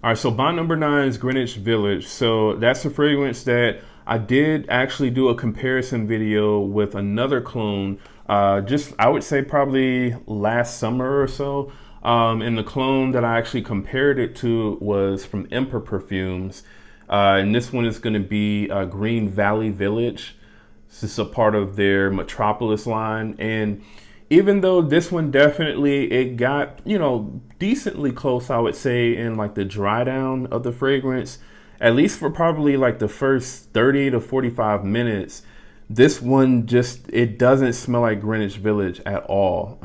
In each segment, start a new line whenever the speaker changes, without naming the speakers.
All right, so bond number 9 is Greenwich Village. So that's a fragrance that I did actually do a comparison video with another clone, just I would say probably last summer or so. And the clone that I actually compared it to was from Emperor Perfumes. And this one is going to be Green Valley Village. This is a part of their Metropolis line. And even though this one definitely, it got, decently close, I would say, in like the dry down of the fragrance, at least for probably like the first 30 to 45 minutes, this one just, it doesn't smell like Greenwich Village at all.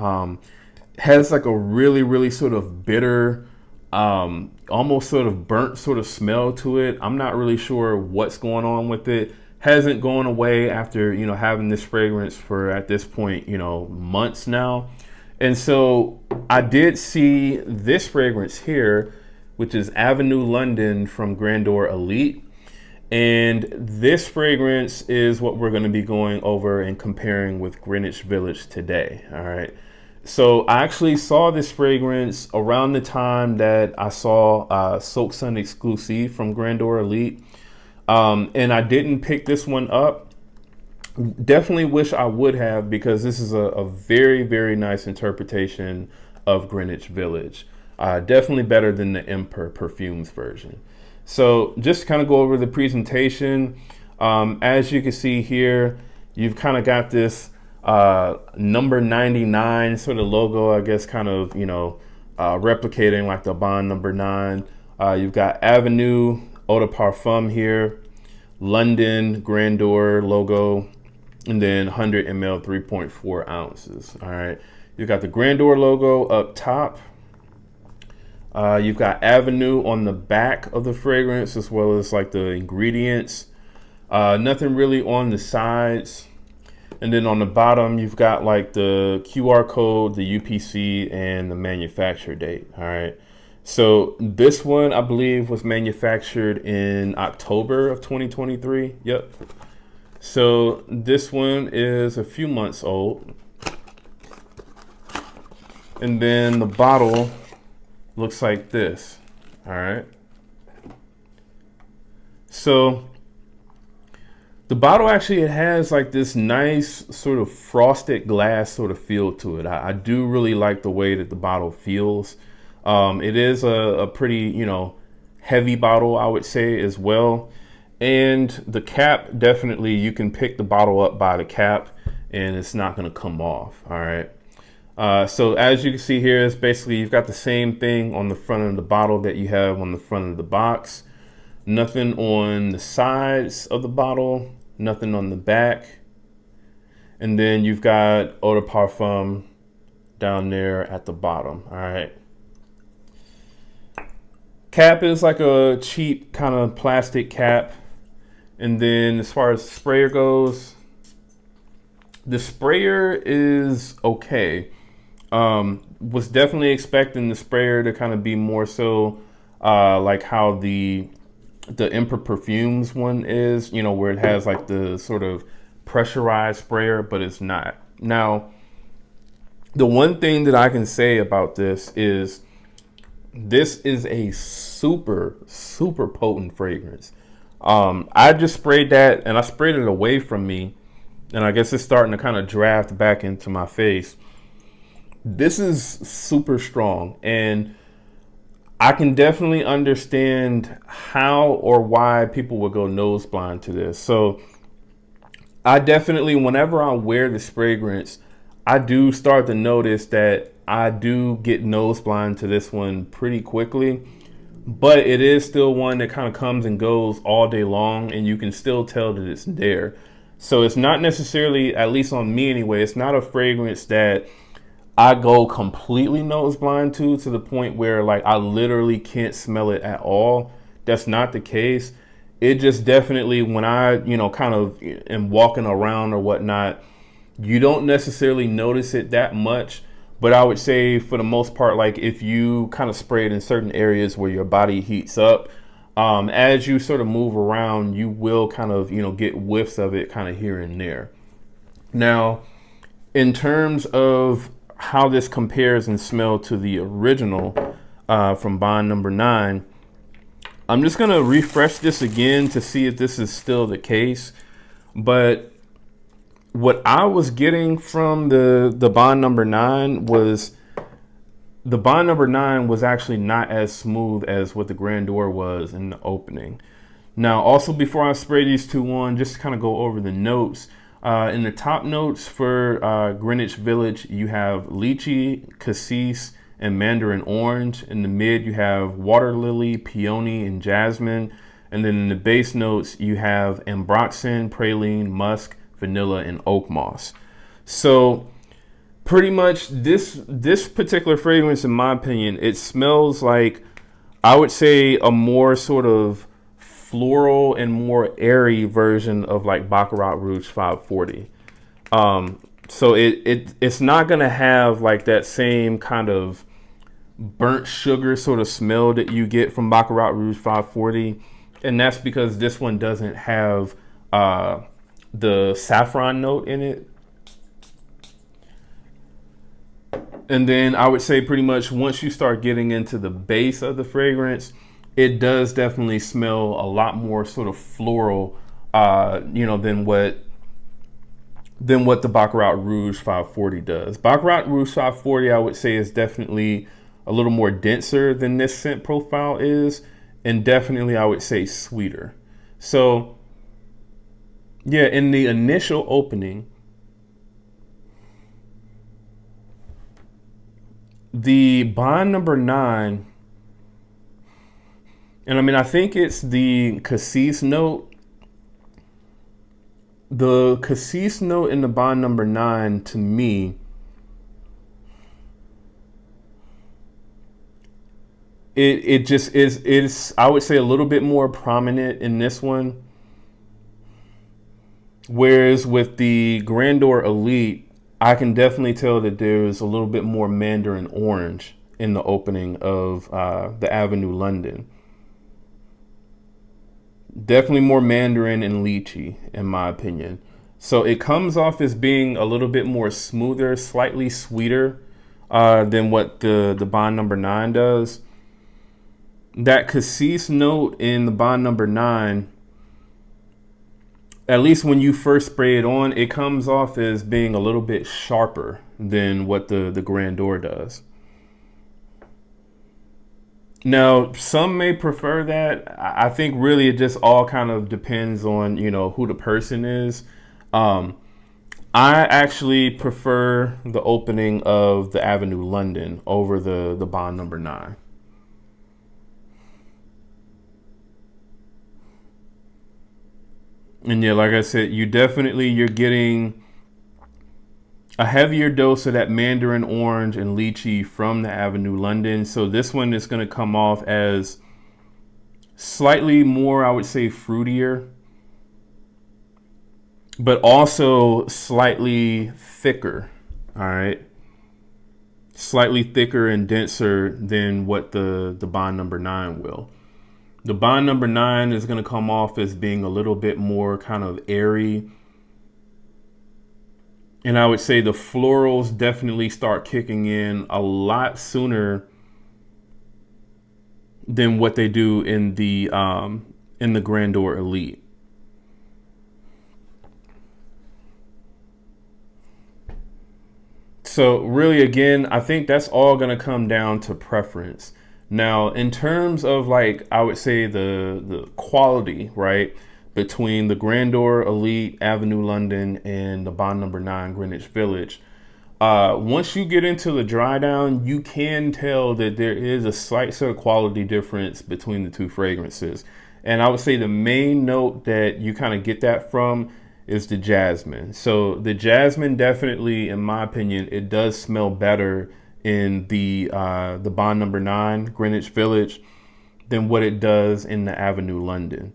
Has like a really, really sort of bitter, almost sort of burnt sort of smell to it. I'm not really sure what's going on with it. Hasn't gone away after, having this fragrance for, at this point, months now. And so I did see this fragrance here, which is Avenue London from Grandeur Elite. And this fragrance is what we're going to be going over and comparing with Greenwich Village today. All right. So I actually saw this fragrance around the time that I saw Soak Sun Exclusive from Grandeur Elite. And I didn't pick this one up. Definitely wish I would have, because this is a very, very nice interpretation of Greenwich Village. Definitely better than the Emperor Perfumes version. So just kind of go over the presentation. As you can see here, you've kind of got this number 99 sort of logo, I guess, kind of, replicating like the bond number 9. You've got Avenue Eau de Parfum here, London Grandeur logo, and then 100 ml 3.4 ounces. All right, you've got the Grandeur logo up top. You've got Avenue on the back of the fragrance, as well as like the ingredients. Nothing really on the sides. And then on the bottom, you've got like the QR code, the UPC, and the manufacture date. All right. So this one, I believe, was manufactured in October of 2023. Yep. So this one is a few months old. And then the bottle looks like this. All right. So the bottle actually, it has like this nice sort of frosted glass sort of feel to it. I do really like the way that the bottle feels. It is a pretty, heavy bottle, I would say, as well. And the cap, definitely, you can pick the bottle up by the cap and it's not going to come off. All right. So as you can see here, it's basically, you've got the same thing on the front of the bottle that you have on the front of the box. Nothing on the sides of the bottle, nothing on the back. And then you've got Eau de Parfum down there at the bottom. All right. Cap is like a cheap kind of plastic cap. And then as far as the sprayer goes, the sprayer is okay. Was definitely expecting the sprayer to kind of be more so like how the Emperor Perfumes one is, where it has like the sort of pressurized sprayer, but it's not. Now, the one thing that I can say about this is a super, super potent fragrance. I just sprayed that and I sprayed it away from me, and I guess it's starting to kind of draft back into my face. This is super strong, and I can definitely understand how or why people would go nose blind to this. So I definitely, whenever I wear this fragrance, I do start to notice that I do get nose blind to this one pretty quickly, but it is still one that kind of comes and goes all day long, and you can still tell that it's there. So it's not necessarily, at least on me anyway, it's not a fragrance that I go completely nose blind to the point where like I literally can't smell it at all. That's not the case. It just definitely, when I, kind of am walking around or whatnot, you don't necessarily notice it that much. But I would say for the most part, like if you kind of spray it in certain areas where your body heats up, as you sort of move around, you will kind of, get whiffs of it kind of here and there. Now, in terms of how this compares in smell to the original from bond number 9, I'm just gonna refresh this again to see if this is still the case. But what I was getting from the Bond number 9 was the Bond number 9 was actually not as smooth as what the Grandeur was in the opening. Now, also before I spray these two on, just to kind of go over the notes. In the top notes for Greenwich Village, you have lychee, cassis, and mandarin orange. In the mid, you have water lily, peony, and jasmine. And then in the base notes, you have ambroxan, praline, musk, vanilla, and oak moss. So pretty much this particular fragrance, in my opinion, it smells like, I would say, a more sort of floral and more airy version of like Baccarat Rouge 540. So it's not gonna have like that same kind of burnt sugar sort of smell that you get from Baccarat Rouge 540, and that's because this one doesn't have the saffron note in it. And then I would say pretty much once you start getting into the base of the fragrance, it does definitely smell a lot more sort of floral, than what the Baccarat Rouge 540 does. Baccarat Rouge 540, I would say, is definitely a little more denser than this scent profile is, and definitely I would say sweeter. So yeah, in the initial opening, the Bond number 9, and I mean, I think it's the cassis note. The cassis note in the Bond number 9, to me, it just is, I would say, a little bit more prominent in this one. Whereas with the Grandeur Elite, I can definitely tell that there's a little bit more mandarin orange in the opening of the Avenue London. Definitely more mandarin and lychee, in my opinion. So it comes off as being a little bit more smoother, slightly sweeter than what the Bond number 9 does. That cassis note in the Bond number 9, at least when you first spray it on, it comes off as being a little bit sharper than what the Grandeur does. Now, some may prefer that. I think really it just all kind of depends on, who the person is. I actually prefer the opening of the Avenue London over the Bond number 9. And yeah, like I said, you're getting a heavier dose of that mandarin orange and lychee from the Avenue London. So this one is going to come off as slightly more, I would say, fruitier, but also slightly thicker. All right. Slightly thicker and denser than what the Bond number 9 will. The Bond number 9 is going to come off as being a little bit more kind of airy. And I would say the florals definitely start kicking in a lot sooner than what they do in the Grandeur Elite. So really, again, I think that's all going to come down to preference. Now, in terms of like, I would say the quality, right, between the Grandeur Elite Avenue London and the Bond number 9 Greenwich Village, once you get into the dry down, you can tell that there is a slight sort of quality difference between the two fragrances. And I would say the main note that you kind of get that from is the jasmine. So the jasmine definitely, in my opinion, it does smell better in the Bond number 9 Greenwich Village than what it does in the Avenue London.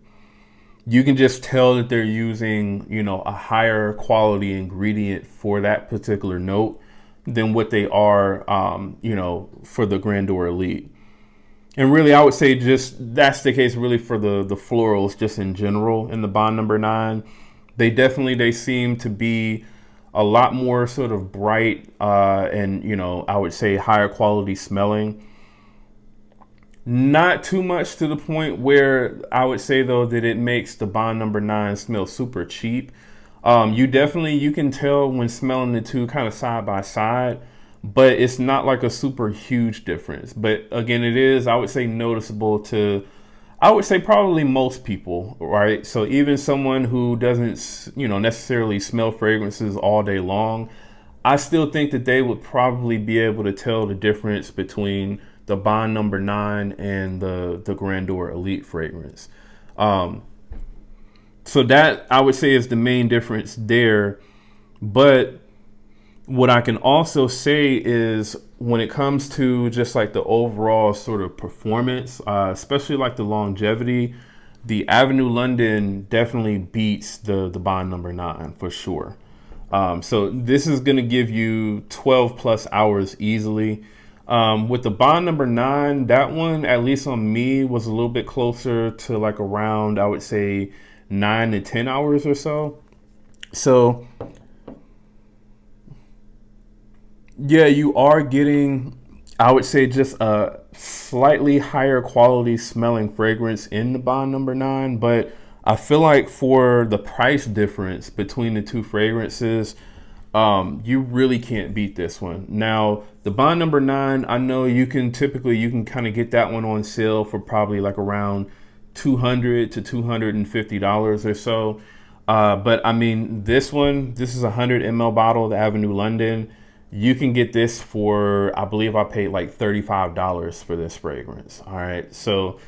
You can just tell that they're using, a higher quality ingredient for that particular note than what they are, for the Grandeur Elite. And really, I would say just that's the case really for the florals just in general in the Bond number 9. They seem to be a lot more sort of bright and, I would say higher quality smelling. Not too much to the point where I would say though that it makes the Bond number 9 smell super cheap. You can tell when smelling the two kind of side by side, but it's not like a super huge difference. But again, it is, I would say, noticeable to, I would say, probably most people, right? So even someone who doesn't, necessarily smell fragrances all day long, I still think that they would probably be able to tell the difference between the Bond number 9 and the Grandeur Elite fragrance. So that I would say is the main difference there. But what I can also say is when it comes to just like the overall sort of performance, especially like the longevity, the Avenue London definitely beats the Bond number 9 for sure. So this is going to give you 12 plus hours easily. With the Bond number 9, that one, at least on me, was a little bit closer to like around, I would say, 9 to 10 hours or so. So yeah, you are getting, I would say, just a slightly higher quality smelling fragrance in the Bond number 9, but I feel like for the price difference between the two fragrances, you really can't beat this one. Now, the Bond number 9, I know you can kind of get that one on sale for probably like around $200 to $250 or so. But I mean, this is a 100 ml bottle, the Avenue London. You can get this for, I believe I paid like $35 for this fragrance. All right. So,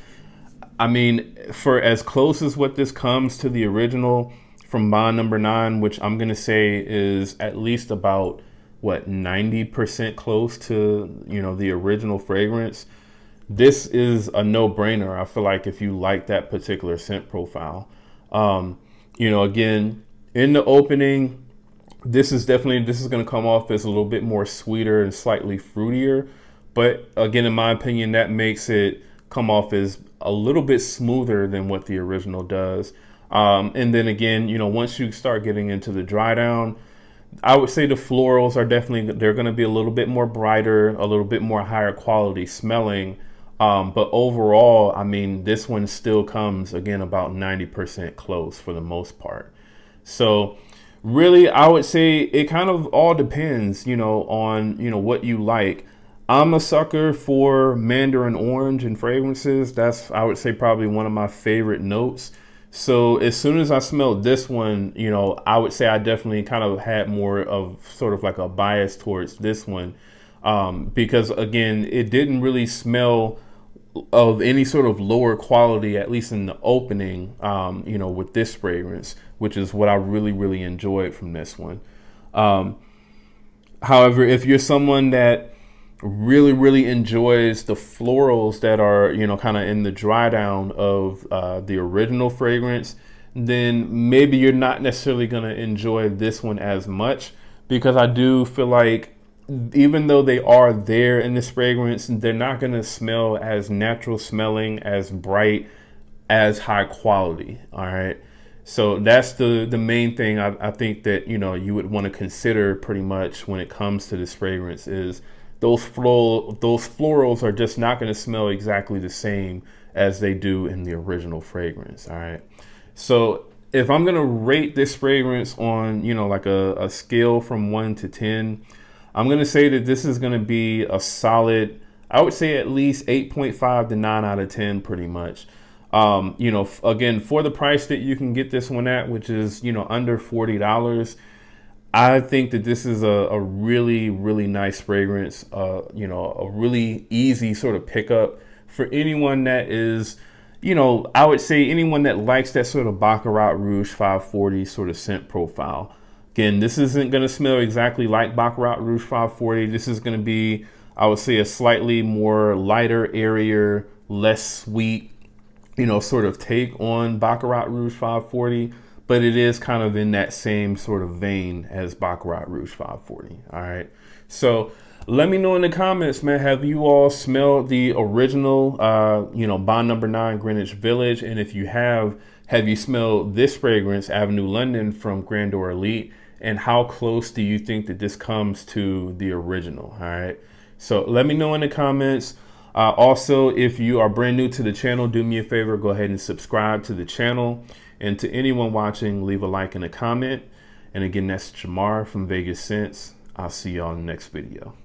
I mean, for as close as what this comes to the original from Bond number 9, which I'm going to say is at least about, 90% close to, the original fragrance. This is a no-brainer. I feel like if you like that particular scent profile. Again, in the opening, this is going to come off as a little bit more sweeter and slightly fruitier. But again, in my opinion, that makes it come off as a little bit smoother than what the original does. And then again, once you start getting into the dry down, I would say the florals are they're going to be a little bit more brighter, a little bit more higher quality smelling. But overall, I mean, this one still comes, again, about 90% close for the most part. So really, I would say it kind of all depends, on, what you like. I'm a sucker for mandarin orange and fragrances. That's, I would say, probably one of my favorite notes. So as soon as I smelled this one, I would say I definitely kind of had more of sort of like a bias towards this one. Because again, it didn't really smell of any sort of lower quality, at least in the opening, with this fragrance, which is what I really, really enjoyed from this one. However, if you're someone that really, really enjoys the florals that are, kind of in the dry down of the original fragrance, then maybe you're not necessarily going to enjoy this one as much, because I do feel like even though they are there in this fragrance, they're not going to smell as natural smelling, as bright, as high quality. All right. So that's the main thing I think that, you would want to consider pretty much when it comes to this fragrance is those florals are just not going to smell exactly the same as they do in the original fragrance. All right. So if I'm going to rate this fragrance on, like a scale from 1 to 10, I'm going to say that this is going to be a solid, I would say at least 8.5 to 9 out of 10 pretty much. Again, for the price that you can get this one at, which is, under $40, I think that this is a really, really nice fragrance, a really easy sort of pickup for anyone that is, I would say anyone that likes that sort of Baccarat Rouge 540 sort of scent profile. Again, this isn't going to smell exactly like Baccarat Rouge 540. This is going to be, I would say, a slightly more lighter, airier, less sweet, sort of take on Baccarat Rouge 540. But it is kind of in that same sort of vein as Baccarat Rouge 540. All right. So let me know in the comments, man, have you all smelled the original, Bond number 9 Greenwich Village? And if you have you smelled this fragrance, Avenue London from Grandeur Elite? And how close do you think that this comes to the original? All right. So let me know in the comments. Also, if you are brand new to the channel, do me a favor, go ahead and subscribe to the channel. And to anyone watching, leave a like and a comment. And again, that's Jamar from Vegas Sense. I'll see y'all in the next video.